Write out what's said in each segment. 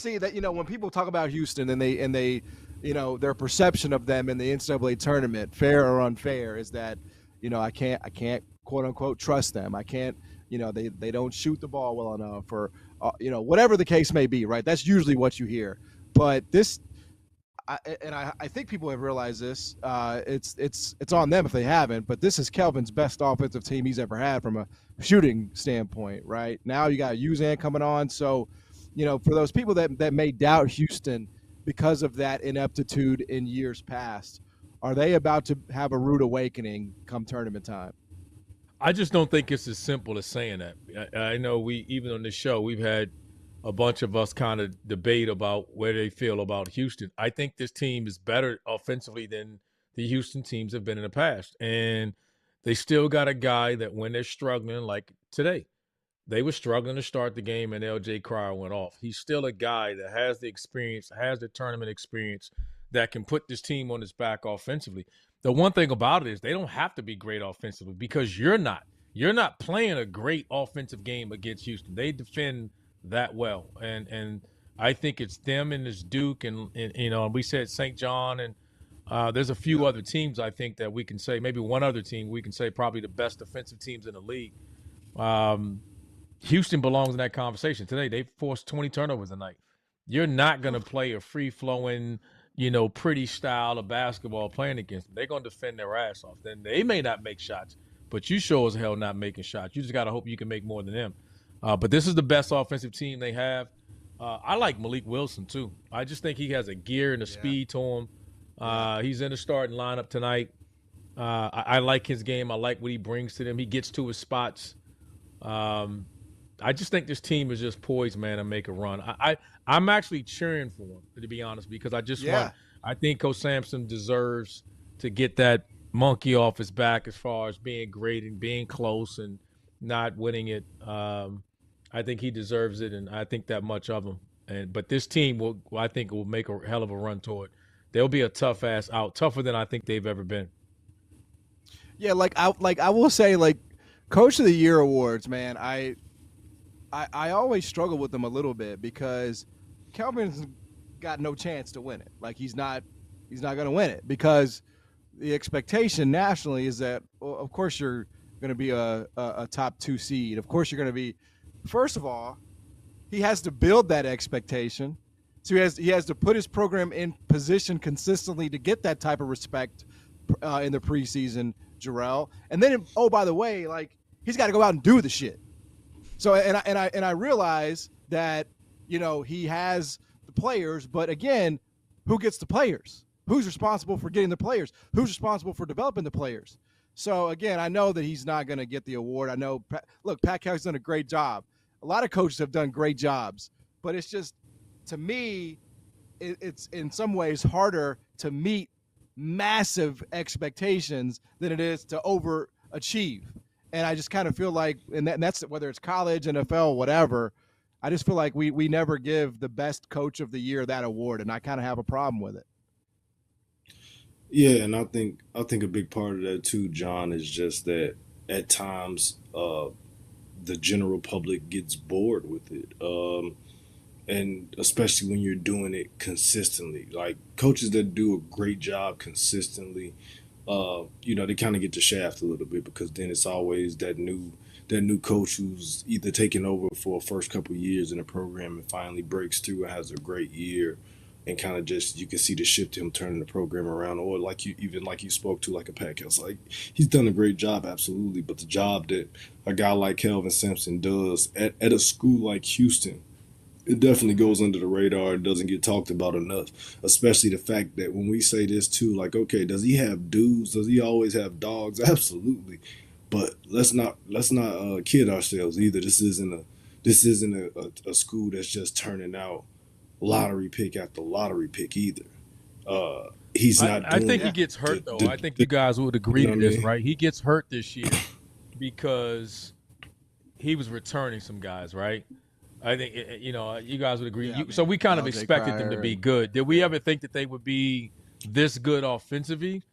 see that, when people talk about Houston and they their perception of them in the NCAA tournament, fair or unfair, is that, I can't quote unquote trust them. I can't, they don't shoot the ball well enough, or whatever the case may be, right? That's usually what you hear. But this, I think people have realized this. It's on them if they haven't. But this is Kelvin's best offensive team he's ever had from a shooting standpoint, right? Now you got Uzan coming on, so for those people that may doubt Houston because of that ineptitude in years past, are they about to have a rude awakening come tournament time? I just don't think it's as simple as saying that. I know even on this show, we've had a bunch of us kind of debate about where they feel about Houston. I think this team is better offensively than the Houston teams have been in the past. And they still got a guy that when they're struggling, like today, they were struggling to start the game and LJ Cryer went off. He's still a guy that has the experience, has the tournament experience, that can put this team on his back offensively. The one thing about it is they don't have to be great offensively because you're not. You're not playing a great offensive game against Houston. They defend that well. And I think it's them and this Duke and we said St. John and there's a few other teams I think that we can say, maybe one other team we can say probably the best defensive teams in the league. Houston belongs in that conversation. Today they forced 20 turnovers a night. You're not going to play a free-flowing, pretty style of basketball playing against them. They're going to defend their ass off. Then they may not make shots, but you sure as hell not making shots. You just got to hope you can make more than them. But this is the best offensive team they have. I like Malik Wilson, too. I just think he has a gear and a speed to him. He's in the starting lineup tonight. I like his game. I like what he brings to them. He gets to his spots. I just think this team is just poised, man, to make a run. I'm actually cheering for him, to be honest, because I think Coach Sampson deserves to get that monkey off his back as far as being great and being close and not winning it. I think he deserves it, and I think that much of him. But this team I think will make a hell of a run toward. They'll be a tough ass out, tougher than I think they've ever been. Yeah, I will say, Coach of the Year awards, man. I always struggle with them a little bit because Kelvin's got no chance to win it. He's not going to win it because the expectation nationally is that, well, of course you're going to be a top 2 seed. Of course you're going to be. First of all, he has to build that expectation. So he has to put his program in position consistently to get that type of respect in the preseason, Jarrell. And then, oh, by the way, he's got to go out and do the shit. So and I realize that he has the players, but again, who gets the players? Who's responsible for getting the players? Who's responsible for developing the players? So again, I know that he's not going to get the award. I know. Look, Pat Kelly's done a great job. A lot of coaches have done great jobs, but it's just, to me, it's in some ways harder to meet massive expectations than it is to overachieve. And I just kind of feel like, and that's whether it's college, NFL, whatever, I just feel like we never give the best coach of the year that award, and I kind of have a problem with it. Yeah, and I think a big part of that too, John, is just that at times the general public gets bored with it. And especially when you're doing it consistently. Like coaches that do a great job consistently, they kind of get the shaft a little bit because then it's always that new coach who's either taking over for a first couple of years in the program and finally breaks through and has a great year, and kind of just you can see the shift to him turning the program around, or like you spoke to, like a Pat Kelly. He's done a great job, absolutely, but the job that a guy like Kelvin Sampson does at a school like Houston, it definitely goes under the radar and doesn't get talked about enough, especially the fact that when we say this too, okay, does he have dudes? Does he always have dogs? Absolutely. But let's not kid ourselves either. This isn't a school that's just turning out lottery pick after lottery pick either. He's not. I think he gets hurt though. I think you guys would agree to this, right? He gets hurt this year because he was returning some guys, right? I think you guys would agree. So we kind of expected them to be good. Did we ever think that they would be this good offensively?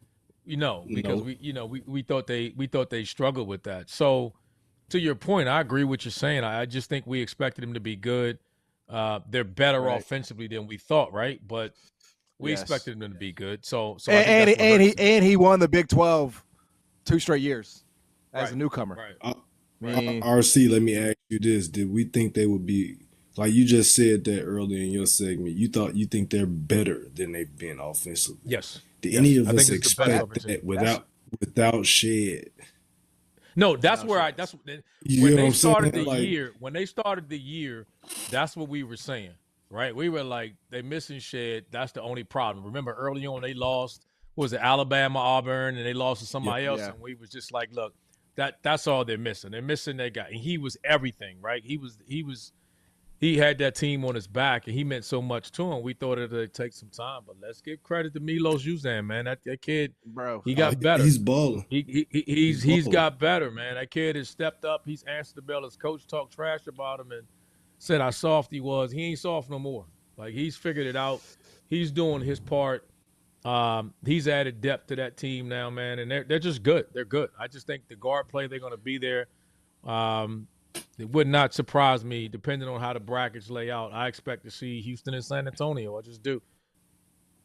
Because we thought they struggled with that. So to your point, I agree with what you're saying. I just think we expected them to be good. they're better Right. offensively than we thought, right? But we Yes. expected them to be good. So I think that's what hurts he won the Big 12 2 straight years as a Right. newcomer. Right. I mean, RC, let me ask you this: did we think they would be like you just said that earlier in your segment? You think they're better than they've been offensively? Yes. Did Yes. any of I think us it's the best expect offensive. that without Shed? No, that's No, where sure. that's You when know what they I'm started saying? the Like, year. When they started the year, that's what we were saying, right? We were like, they missing Shed. That's the only problem. Remember early on they lost, what was it, Alabama, Auburn, and they lost to somebody else, Yeah. and we was just like, look, that's all they're missing. They're missing that guy, and he was everything, right? He had that team on his back, and he meant so much to him. We thought it'd take some time, but let's give credit to Milos Uzan, man. That kid, bro. he got better. he's balling. He's balling. got better, man. That kid has stepped up. He's answered the bell. His coach talked trash about him and said how soft he was. He ain't soft no more. Like, he's figured it out. He's doing his part. He's added depth to that team now, man, and they're just good. They're good. I just think the guard play, they're going to be there. It would not surprise me, depending on how the brackets lay out. I expect to see Houston and San Antonio. I just do.